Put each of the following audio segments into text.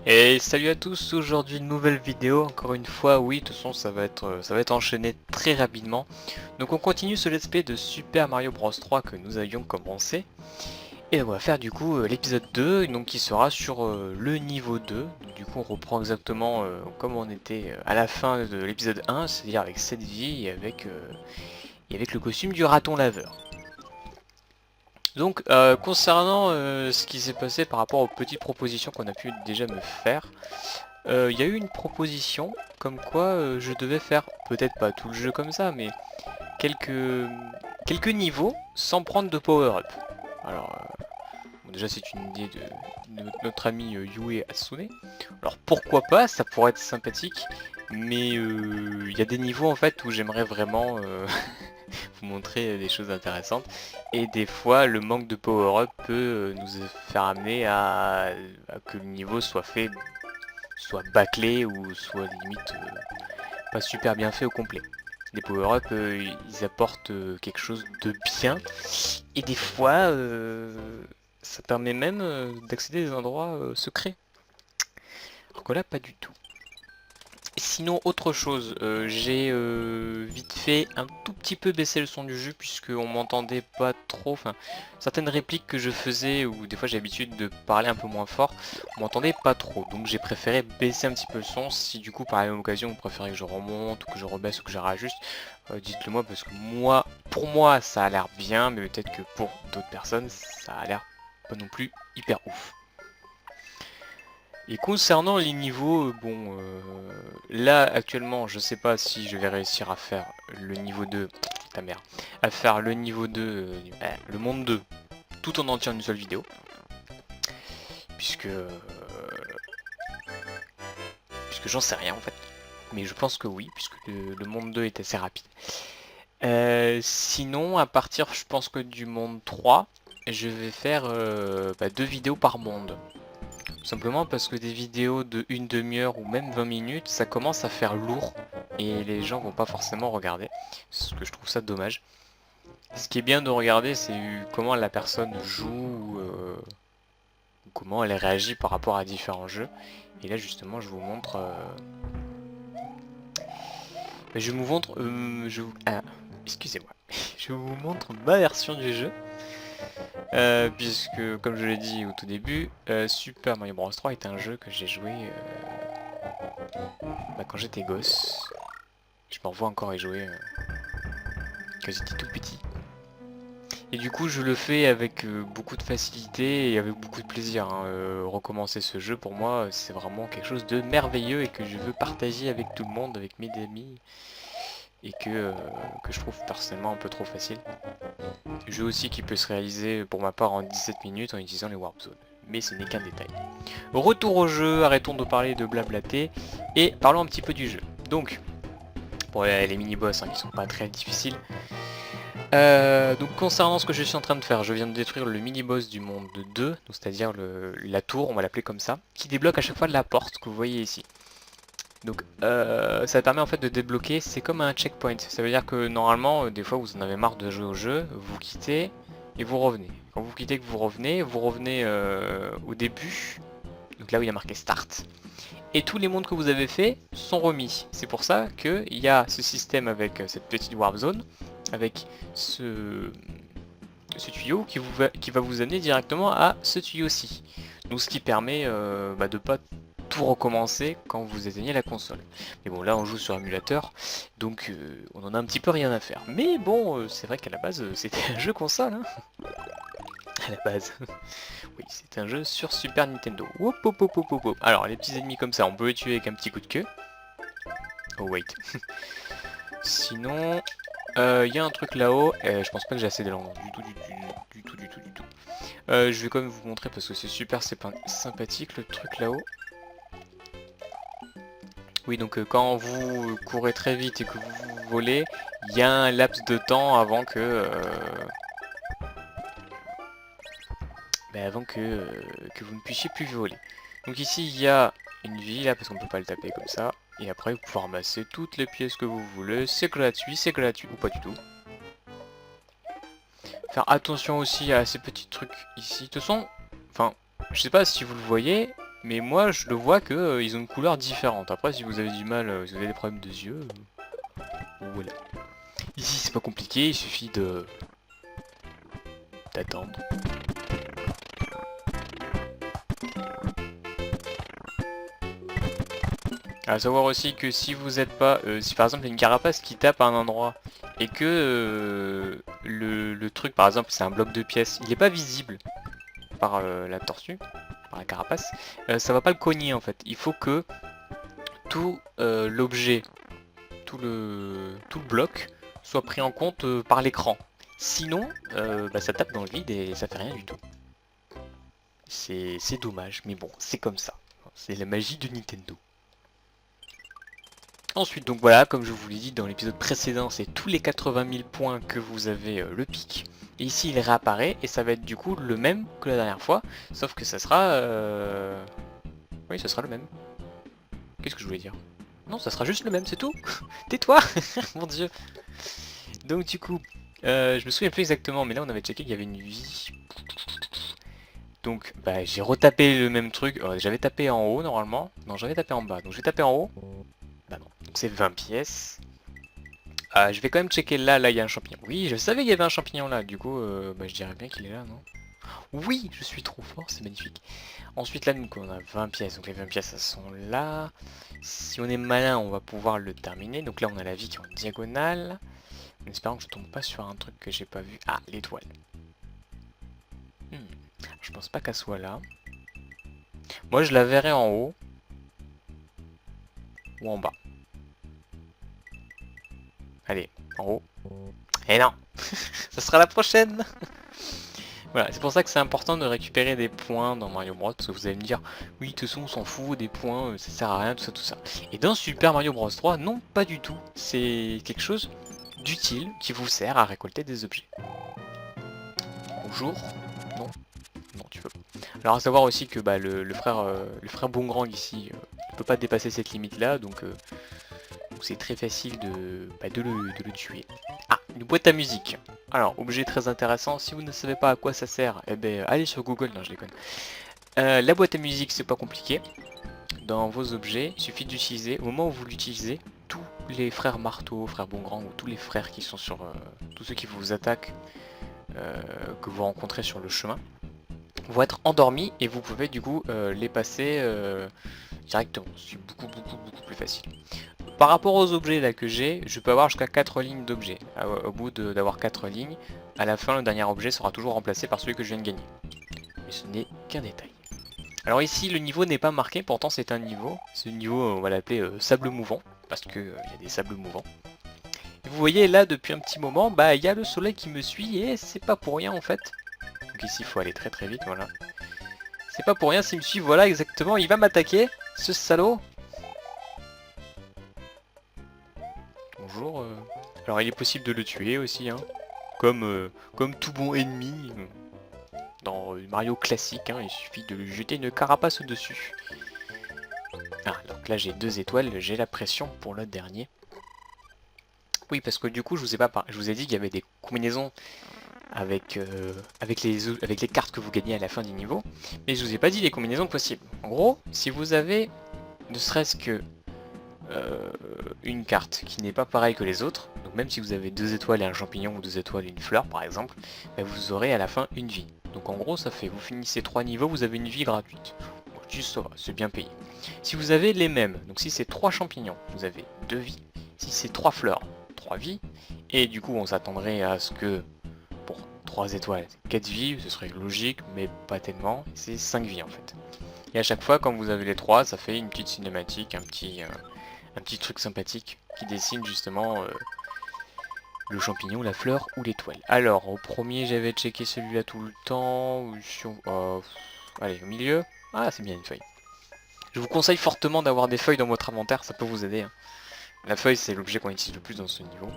Et salut à tous, aujourd'hui une nouvelle vidéo, encore une fois, oui, de toute façon ça va être enchaîné très rapidement. Donc on continue ce let's play de Super Mario Bros 3 que nous avions commencé. Et on va faire du coup l'épisode 2, donc qui sera sur le niveau 2. Donc, du coup on reprend exactement comme on était à la fin de l'épisode 1, c'est-à-dire avec cette vie et avec le costume du raton laveur. Donc concernant ce qui s'est passé par rapport aux petites propositions qu'on a pu déjà me faire, il y a eu une proposition comme quoi je devais faire, peut-être pas tout le jeu comme ça, mais quelques, quelques niveaux sans prendre de power-up. Alors bon, déjà c'est une idée de notre ami Yue Hatsune. Alors pourquoi pas, ça pourrait être sympathique, mais il y a des niveaux en fait où j'aimerais vraiment vous montrer des choses intéressantes. Et des fois, le manque de power-up peut nous faire amener à que le niveau soit fait, soit bâclé ou soit limite pas super bien fait au complet. Les power-up, ils apportent quelque chose de bien. Et des fois, ça permet même d'accéder à des endroits secrets. Alors que là, pas du tout. Sinon, autre chose, j'ai vite fait un tout petit peu baissé le son du jeu puisqu'on m'entendait pas trop, enfin certaines répliques que je faisais ou des fois j'ai l'habitude de parler un peu moins fort, on m'entendait pas trop, donc j'ai préféré baisser un petit peu le son. Si du coup par la même occasion vous préférez que je remonte ou que je rebaisse ou que je rajuste, dites-le moi parce que moi, pour moi ça a l'air bien, mais peut-être que pour d'autres personnes ça a l'air pas non plus hyper ouf. Et concernant les niveaux, bon, là actuellement je sais pas si je vais réussir à faire le niveau 2, ta mère, à faire le niveau 2, le monde 2, tout en entier en une seule vidéo, puisque, puisque j'en sais rien en fait, mais je pense que oui, puisque le monde 2 est assez rapide. Sinon, à partir je pense que du monde 3, je vais faire 2 vidéos par monde. Simplement parce que des vidéos de une demi-heure ou même 20 minutes, ça commence à faire lourd et les gens vont pas forcément regarder. Ce que je trouve ça dommage. Ce qui est bien de regarder, c'est comment la personne joue, ou comment elle réagit par rapport à différents jeux. Et là justement, je vous montre, je vous montre, excusez-moi, je vous montre ma version du jeu. Puisque, comme je l'ai dit au tout début, Super Mario Bros 3 est un jeu que j'ai joué quand j'étais gosse. Je m'en vois encore y jouer quand j'étais tout petit. Et du coup, je le fais avec beaucoup de facilité et avec beaucoup de plaisir, hein. Recommencer ce jeu, pour moi, c'est vraiment quelque chose de merveilleux et que je veux partager avec tout le monde, avec mes amis, et que je trouve personnellement un peu trop facile. Jeu aussi qui peut se réaliser pour ma part en 17 minutes en utilisant les Warp Zones. Mais ce n'est qu'un détail. Retour au jeu, arrêtons de parler de blablater et parlons un petit peu du jeu. Donc, pour les mini-boss qui sont pas très difficiles. Donc concernant ce que je suis en train de faire, je viens de détruire le mini-boss du monde 2, c'est-à-dire la tour, on va l'appeler comme ça, qui débloque à chaque fois de la porte que vous voyez ici. Donc ça permet en fait de débloquer, c'est comme un checkpoint, ça veut dire que normalement, des fois vous en avez marre de jouer au jeu, vous quittez et vous revenez. Quand vous quittez que vous revenez au début, donc là où il y a marqué start. Et tous les mondes que vous avez fait sont remis. C'est pour ça qu'il y a ce système avec cette petite warp zone, avec ce tuyau qui va vous amener directement à ce tuyau-ci. Donc ce qui permet de ne pas tout recommencer quand vous éteignez la console. Mais bon, là on joue sur émulateur, donc on en a un petit peu rien à faire. Mais bon, c'est vrai qu'à la base c'était un jeu console, hein. À la base. Oui, c'est un jeu sur Super Nintendo. Hop, hop, hop, hop, hop, hop. Alors, les petits ennemis comme ça, on peut les tuer avec un petit coup de queue. Oh, wait. Sinon, il y a un truc là-haut. Je pense pas que j'ai assez d'élan. Du tout, du tout, du tout, du tout, du tout. Je vais quand même vous montrer parce que c'est super sympathique le truc là-haut. Oui, donc quand vous courez très vite et que vous volez, il y a un laps de temps avant que... que vous ne puissiez plus voler. Donc ici il y a une vie là parce qu'on peut pas le taper comme ça. Et après vous pouvez ramasser toutes les pièces que vous voulez. C'est gratuit ou pas du tout. Faire attention aussi à ces petits trucs ici. De toute façon, enfin, je sais pas si vous le voyez, Mais moi je le vois que ils ont une couleur différente. Après si vous avez du mal, si vous avez des problèmes de yeux, voilà. Ici c'est pas compliqué, il suffit de d'attendre. À savoir aussi que si vous n'êtes pas, si par exemple il y a une carapace qui tape à un endroit et que le truc par exemple c'est un bloc de pièces, il n'est pas visible par la tortue, par la carapace, ça va pas le cogner en fait. Il faut que tout l'objet, tout le bloc soit pris en compte par l'écran. Sinon, bah, ça tape dans le vide et ça fait rien du tout. C'est dommage, mais bon, c'est comme ça. C'est la magie de Nintendo. Ensuite, donc voilà, comme je vous l'ai dit dans l'épisode précédent, c'est tous les 80 000 points que vous avez le pic. Et ici, il réapparaît et ça va être du coup le même que la dernière fois, sauf que ça sera... Oui, ça sera le même. Qu'est-ce que je voulais dire? Non, ça sera juste le même, c'est tout. Tais-toi. Mon dieu. Donc du coup, je me souviens plus exactement, mais là on avait checké qu'il y avait une vie. Donc bah, j'ai retapé le même truc. J'avais tapé en haut normalement. Non, j'avais tapé en bas. Donc j'ai tapé en haut. Bah non. Donc c'est 20 pièces. Je vais quand même checker là, il y a un champignon. Oui, je savais qu'il y avait un champignon là. Du coup, bah, je dirais bien qu'il est là, non? Oui, je suis trop fort, c'est magnifique. Ensuite là, donc, on a 20 pièces. Donc les 20 pièces, elles sont là. Si on est malin, on va pouvoir le terminer. Donc là, on a la vie qui est en diagonale. En espérant que je tombe pas sur un truc que j'ai pas vu. Ah, l'étoile. Je pense pas qu'elle soit là. Moi, je la verrai en haut. Ou en bas. Allez, en haut. Et non. Ça sera la prochaine. Voilà, c'est pour ça que c'est important de récupérer des points dans Mario Bros. Parce que vous allez me dire, oui, de toute façon, on s'en fout, des points, ça sert à rien, tout ça, tout ça. Et dans Super Mario Bros 3, non, pas du tout. C'est quelque chose d'utile qui vous sert à récolter des objets. Bonjour. Non. Non, tu peux pas. Alors à savoir aussi que bah, le frère Bongrand ici ne peut pas dépasser cette limite là, donc c'est très facile de le tuer. Ah, une boîte à musique. Alors, objet très intéressant, si vous ne savez pas à quoi ça sert, eh ben allez sur Google, non je déconne. La boîte à musique c'est pas compliqué. Dans vos objets, il suffit d'utiliser, au moment où vous l'utilisez, tous les frères Marteau, frères Bongrand ou tous les frères qui sont sur... tous ceux qui vous attaquent, que vous rencontrez sur le chemin, vont être endormis et vous pouvez du coup les passer directement. C'est beaucoup plus facile. Par rapport aux objets là que j'ai, je peux avoir jusqu'à 4 lignes d'objets. Au bout d'avoir 4 lignes, à la fin le dernier objet sera toujours remplacé par celui que je viens de gagner. Mais ce n'est qu'un détail. Alors ici le niveau n'est pas marqué, pourtant c'est un niveau. Ce niveau on va l'appeler sable mouvant, parce que il y a des sables mouvants. Et vous voyez là depuis un petit moment, bah il y a le soleil qui me suit et c'est pas pour rien en fait. Donc ici il faut aller très vite, voilà. C'est pas pour rien s'il me suit, voilà exactement, il va m'attaquer, ce salaud. Bonjour. Alors il est possible de le tuer aussi, hein. Comme tout bon ennemi. Dans Mario classique, hein, il suffit de lui jeter une carapace au-dessus. Ah, donc là j'ai 2 étoiles, j'ai la pression pour le dernier. Oui, parce que du coup, je vous ai dit qu'il y avait des combinaisons avec les cartes que vous gagnez à la fin du niveau, mais je vous ai pas dit les combinaisons possibles. En gros, si vous avez ne serait-ce que une carte qui n'est pas pareille que les autres, donc même si vous avez 2 étoiles et un champignon ou 2 étoiles et une fleur par exemple, bah vous aurez à la fin une vie. Donc en gros ça fait, vous finissez 3 niveaux, vous avez une vie gratuite. Bon, juste ça va, c'est bien payé. Si vous avez les mêmes, donc si c'est 3 champignons, vous avez 2 vies. Si c'est 3 fleurs, 3 vies. Et du coup on s'attendrait à ce que pour 3 étoiles, 4 vies, ce serait logique, mais pas tellement, c'est 5 vies en fait. Et à chaque fois quand vous avez les 3, ça fait une petite cinématique, un petit truc sympathique qui dessine justement le champignon, la fleur ou l'étoile. Alors, au premier, j'avais checké celui-là tout le temps. Allez, au milieu. Ah, c'est bien une feuille. Je vous conseille fortement d'avoir des feuilles dans votre inventaire, ça peut vous aider, hein. La feuille, c'est l'objet qu'on utilise le plus dans ce niveau.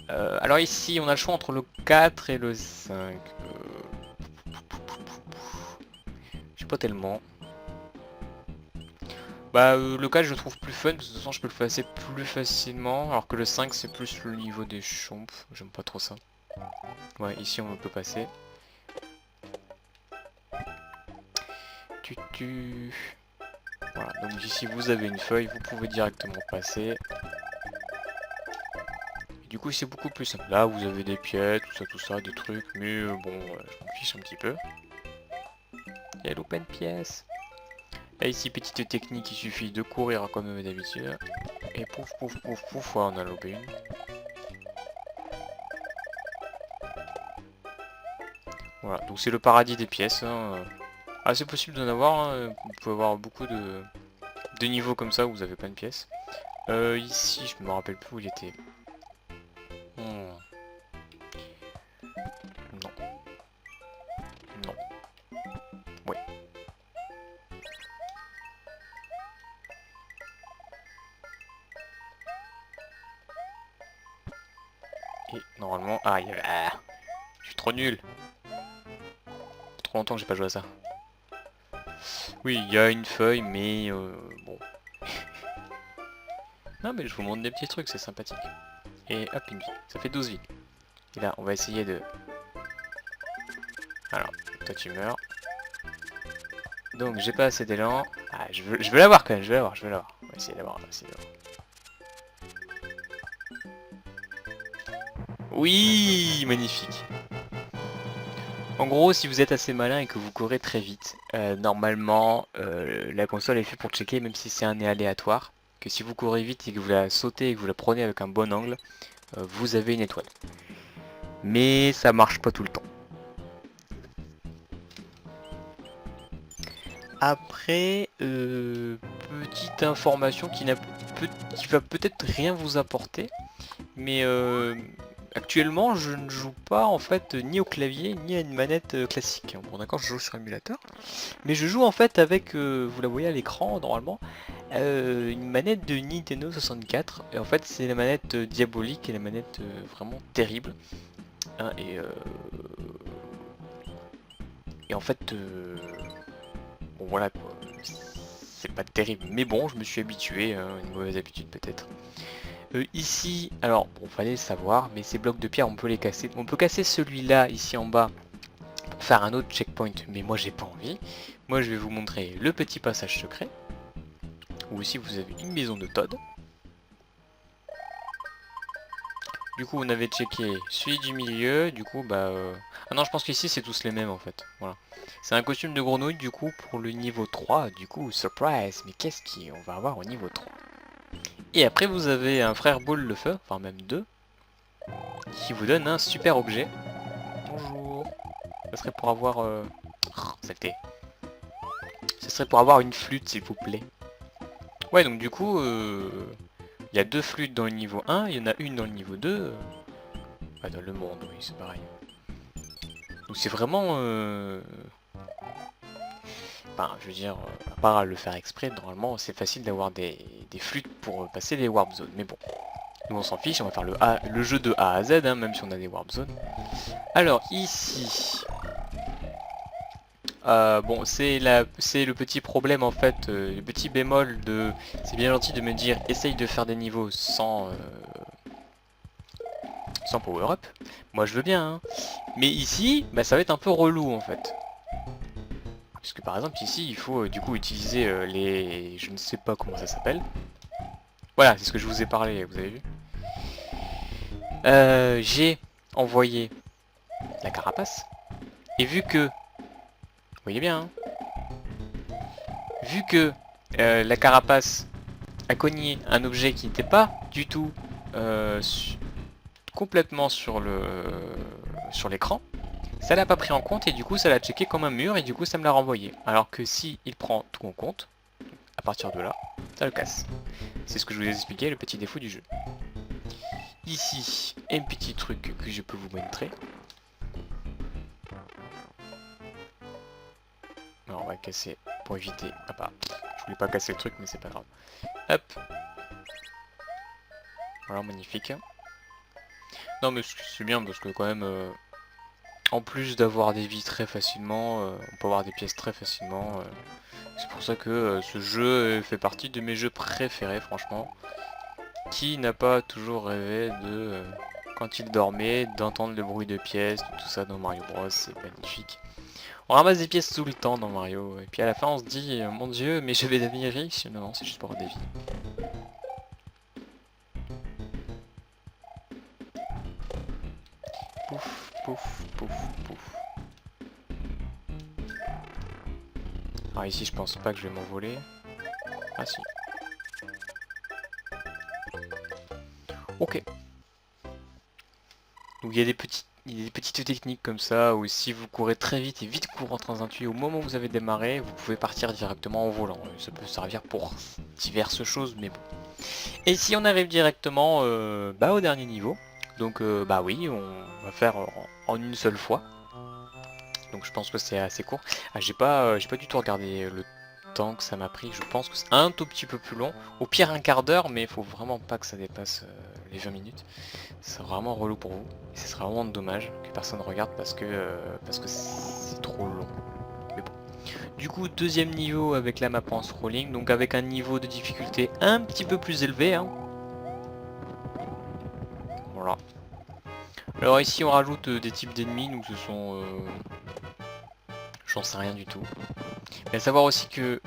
Alors ici, on a le choix entre le 4 et le 5. Je sais pas tellement. Bah le 4 je le trouve plus fun, parce que de toute façon je peux le passer plus facilement, alors que le 5 c'est plus le niveau des chompes, j'aime pas trop ça. Ouais, ici on peut passer. Voilà, donc ici vous avez une feuille, vous pouvez directement passer. Et du coup c'est beaucoup plus simple. Là vous avez des pièces, tout ça, des trucs, mais bon, je m'en fiche un petit peu. Il y a l'open pièce. Là ici petite technique, il suffit de courir comme d'habitude. Et pouf pouf pouf pouf, ouais, on a lobé une. Voilà, donc c'est le paradis des pièces. Hein. Ah, c'est possible d'en avoir, hein. Vous pouvez avoir beaucoup de niveaux comme ça où vous avez plein de pièces. Ici, je me rappelle plus où il était. Hmm. Non. Non. Ouais. Et normalement... Ah, je suis trop nul. Trop longtemps que j'ai pas joué à ça. Oui, il y a une feuille, mais bon. Non, mais je vous montre des petits trucs, c'est sympathique. Et hop, une vie. Ça fait 12 vies. Et là, on va essayer de... Alors, toi tu meurs. Donc, j'ai pas assez d'élan. Ah, je veux l'avoir quand même, je veux l'avoir. On va essayer d'avoir, Oui, magnifique. En gros, si vous êtes assez malin et que vous courez très vite, normalement, la console est faite pour checker, même si c'est un nez aléatoire, que si vous courez vite et que vous la sautez et que vous la prenez avec un bon angle, vous avez une étoile. Mais ça marche pas tout le temps. Après, petite information qui va peut-être rien vous apporter, mais actuellement je ne joue pas en fait ni au clavier ni à une manette classique. Bon d'accord, je joue sur émulateur, mais je joue en fait avec, vous la voyez à l'écran normalement, une manette de Nintendo 64. Et en fait c'est la manette diabolique et la manette vraiment terrible. Hein, et en fait, bon voilà quoi, c'est pas terrible, mais bon, je me suis habitué, hein, une mauvaise habitude peut-être. Ici, alors bon, fallait le savoir, mais ces blocs de pierre, on peut les casser. On peut casser celui-là ici en bas pour faire un autre checkpoint, mais moi j'ai pas envie. Moi je vais vous montrer le petit passage secret, où ici vous avez une maison de Todd. Du coup on avait checké celui du milieu, du coup bah... Ah non, je pense qu'ici c'est tous les mêmes en fait, voilà. C'est un costume de grenouille du coup pour le niveau 3, du coup surprise, mais qu'est-ce qu'on va avoir au niveau 3? Et après vous avez un frère boule le feu, enfin même deux, qui vous donne un super objet. Bonjour. Ça serait pour avoir... saleté. Ce serait pour avoir une flûte s'il vous plaît. Ouais, donc du coup, il y a deux flûtes dans le niveau 1, il y en a une dans le niveau 2. Ah, dans le monde, oui, c'est pareil. Donc c'est vraiment... Enfin, je veux dire, à part à le faire exprès, normalement c'est facile d'avoir des flûtes pour passer les warp zones. Mais bon, nous on s'en fiche, on va faire le jeu de A à Z, hein, même si on a des warp zones. Alors ici... bon, c'est le petit problème en fait, le petit bémol de... C'est bien gentil de me dire, essaye de faire des niveaux sans power-up. Moi je veux bien, hein. Mais ici, bah, ça va être un peu relou en fait. Parce que par exemple ici, il faut du coup utiliser les... Je ne sais pas comment ça s'appelle. Voilà, c'est ce que je vous ai parlé, vous avez vu. J'ai envoyé la carapace. Et vu que... Vous voyez bien, hein. Vu que la carapace a cogné un objet qui n'était pas du tout complètement sur l'écran, ça l'a pas pris en compte et du coup ça l'a checké comme un mur et du coup ça me l'a renvoyé. Alors que si il prend tout en compte, à partir de là, ça le casse. C'est ce que je vous ai expliqué, le petit défaut du jeu. Ici, un petit truc que je peux vous montrer. Alors on va casser pour éviter... Ah bah, je voulais pas casser le truc mais c'est pas grave. Hop. Voilà, magnifique. Non mais c'est bien parce que quand même, en plus d'avoir des vies très facilement, on peut avoir des pièces très facilement. C'est pour ça que ce jeu fait partie de mes jeux préférés franchement. Qui n'a pas toujours rêvé de, quand il dormait, d'entendre le bruit de pièces, tout ça dans Mario Bros, c'est magnifique. On ramasse des pièces tout le temps dans Mario, et puis à la fin on se dit, mon dieu, mais je vais devenir riche. Non, non, c'est juste pour des vies. Pouf, pouf, pouf, pouf. Alors ici je pense pas que je vais m'envoler. Ah si. Ok. Donc il y a des petites techniques comme ça où si vous courez très vite et vite courant dans un tuyau au moment où vous avez démarré, vous pouvez partir directement en volant. Ça peut servir pour diverses choses, mais bon. Et si on arrive directement au dernier niveau, donc bah oui, on va faire en une seule fois. Donc je pense que c'est assez court. Ah, j'ai pas du tout regardé le temps que ça m'a pris. Je pense que c'est un tout petit peu plus long. Au pire un quart d'heure, mais il faut vraiment pas que ça dépasse les 20 minutes. C'est vraiment relou pour vous. Et ce serait vraiment dommage que personne regarde parce que c'est trop long. Mais bon. Du coup, deuxième niveau avec la map en scrolling, donc avec un niveau de difficulté un petit peu plus élevé. Hein. Voilà. Alors ici on rajoute des types d'ennemis, donc ce sont... j'en sais rien du tout. Mais à savoir aussi que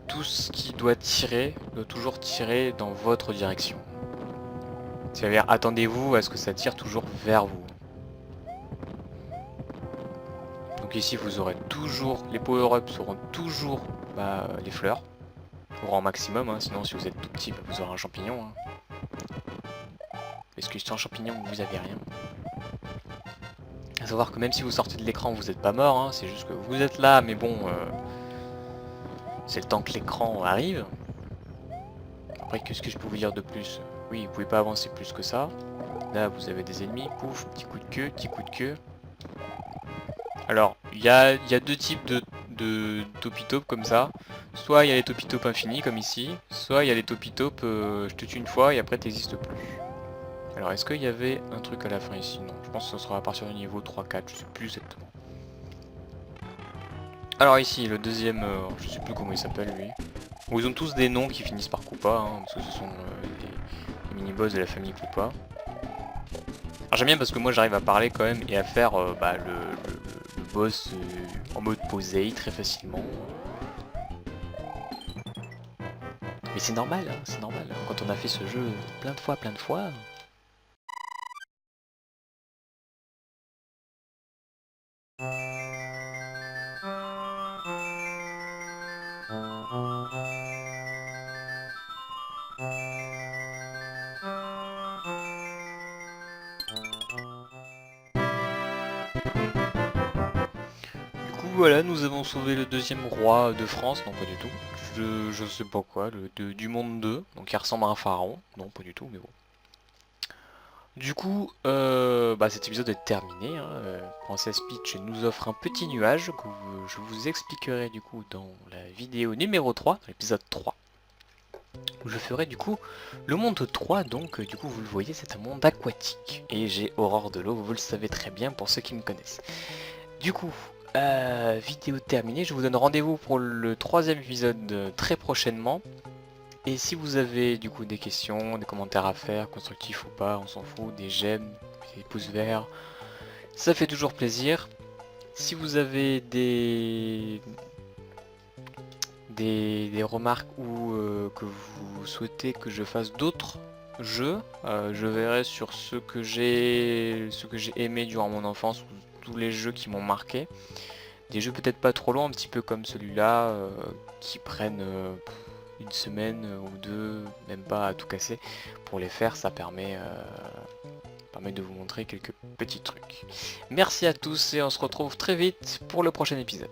tout ce qui doit tirer, doit toujours tirer dans votre direction. C'est-à-dire attendez-vous à ce que ça tire toujours vers vous. Donc ici vous aurez toujours, les power-ups seront toujours les fleurs, au rang maximum, hein. Sinon si vous êtes tout petit, vous aurez un champignon. Hein. Parce que sans champignon vous avez rien. À savoir que même si vous sortez de l'écran vous n'êtes pas mort, hein. C'est juste que vous êtes là, mais bon, c'est le temps que l'écran arrive. Après qu'est-ce que je peux vous dire de plus? Oui, vous pouvez pas avancer plus que ça. Là vous avez des ennemis, pouf, petit coup de queue, petit coup de queue. Alors, il y a deux types de topitopes comme ça. Soit il y a les topitopes infinis comme ici, soit il y a les topitopes je te tue une fois et après t'existes plus. Alors est-ce qu'il y avait un truc à la fin ici? Non, je pense que ce sera à partir du niveau 3-4, je sais plus exactement. Alors ici, le deuxième, je sais plus comment il s'appelle lui. Bon, ils ont tous des noms qui finissent par Koopa, hein, parce que ce sont les mini-boss de la famille Koopa. Alors j'aime bien parce que moi j'arrive à parler quand même et à faire le boss en mode posé très facilement. Mais c'est normal, hein, c'est normal. Quand on a fait ce jeu plein de fois. Du coup voilà, nous avons sauvé le deuxième roi de France, non pas du tout. Je sais pas quoi, du monde 2, donc il ressemble à un pharaon, non pas du tout, mais bon. Du coup, cet épisode est terminé. Hein. Princess Peach nous offre un petit nuage que je vous expliquerai du coup dans la vidéo numéro 3, dans l'épisode 3. Où je ferai du coup le monde 3, donc du coup vous le voyez, c'est un monde aquatique. Et j'ai horreur de l'eau, vous le savez très bien pour ceux qui me connaissent. Du coup, vidéo terminée, je vous donne rendez-vous pour le troisième épisode très prochainement. Et si vous avez du coup des questions, des commentaires à faire, constructifs ou pas, on s'en fout, des j'aime, des pouces verts, ça fait toujours plaisir. Si vous avez des remarques ou que vous souhaitez que je fasse d'autres jeux, je verrai sur ce que j'ai aimé durant mon enfance, ou tous les jeux qui m'ont marqué. Des jeux peut-être pas trop longs, un petit peu comme celui-là, qui prennent une semaine ou deux, même pas à tout casser. Pour les faire, ça permet de vous montrer quelques petits trucs. Merci à tous et on se retrouve très vite pour le prochain épisode.